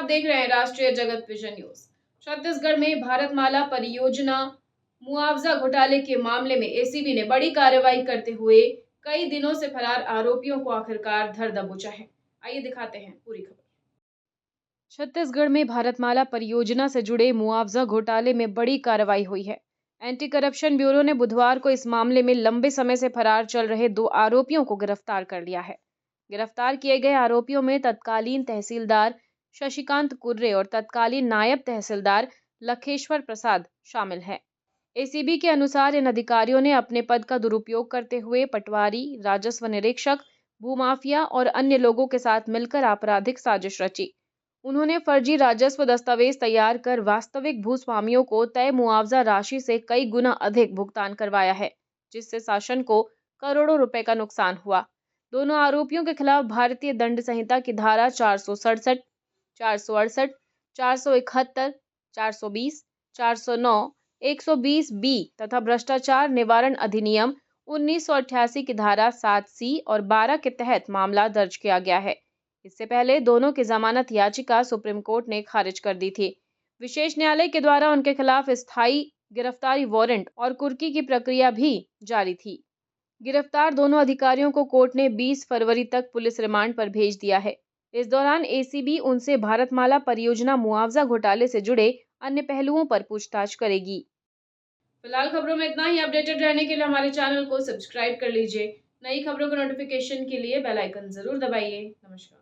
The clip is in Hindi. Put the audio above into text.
आप देख रहे हैं राष्ट्रीय जगत विजन न्यूज। छत्तीसगढ़ में भारतमाला परियोजना मुआवजा घोटाले के मामले में एसीबी ने बड़ी कार्रवाई करते हुए कई दिनों से फरार आरोपियों को आखिरकार धर दबोचा है। आइए दिखाते हैं पूरी खबर। छत्तीसगढ़ में भारतमाला परियोजना से जुड़े मुआवजा घोटाले में बड़ी कार्रवाई हुई है। एंटी करप्शन ब्यूरो ने बुधवार को इस मामले में लंबे समय से फरार चल रहे 2 आरोपियों को गिरफ्तार कर लिया है। गिरफ्तार किए गए आरोपियों में तत्कालीन तहसीलदार शशिकांत कुर्रे और तत्कालीन नायब तहसीलदार लखेश्वर प्रसाद शामिल हैं। एसीबी के अनुसार इन अधिकारियों ने अपने पद का दुरुपयोग करते हुए पटवारी, राजस्व निरीक्षक, भूमाफिया और अन्य लोगों के साथ मिलकर आपराधिक साजिश रची। उन्होंने फर्जी राजस्व दस्तावेज तैयार कर वास्तविक भूस्वामियों को तय मुआवजा राशि से कई गुना अधिक भुगतान करवाया है, जिससे शासन को करोड़ों रुपए का नुकसान हुआ। दोनों आरोपियों के खिलाफ भारतीय दंड संहिता की धारा 467, 468, 471, 420, 409, 120 बी तथा भ्रष्टाचार निवारण अधिनियम 1988 की धारा 7 सी और 12 के तहत मामला दर्ज किया गया है। इससे पहले दोनों की जमानत याचिका सुप्रीम कोर्ट ने खारिज कर दी थी। विशेष न्यायालय के द्वारा उनके खिलाफ स्थायी गिरफ्तारी वारंट और कुर्की की प्रक्रिया भी जारी थी। गिरफ्तार दोनों अधिकारियों को कोर्ट ने 20 फरवरी तक पुलिस रिमांड पर भेज दिया है। इस दौरान एसीबी उनसे भारतमाला परियोजना मुआवजा घोटाले से जुड़े अन्य पहलुओं पर पूछताछ करेगी। फिलहाल खबरों में इतना ही। अपडेटेड रहने के लिए हमारे चैनल को सब्सक्राइब कर लीजिए। नई खबरों को नोटिफिकेशन के लिए बेल आइकन जरूर दबाइए। नमस्कार।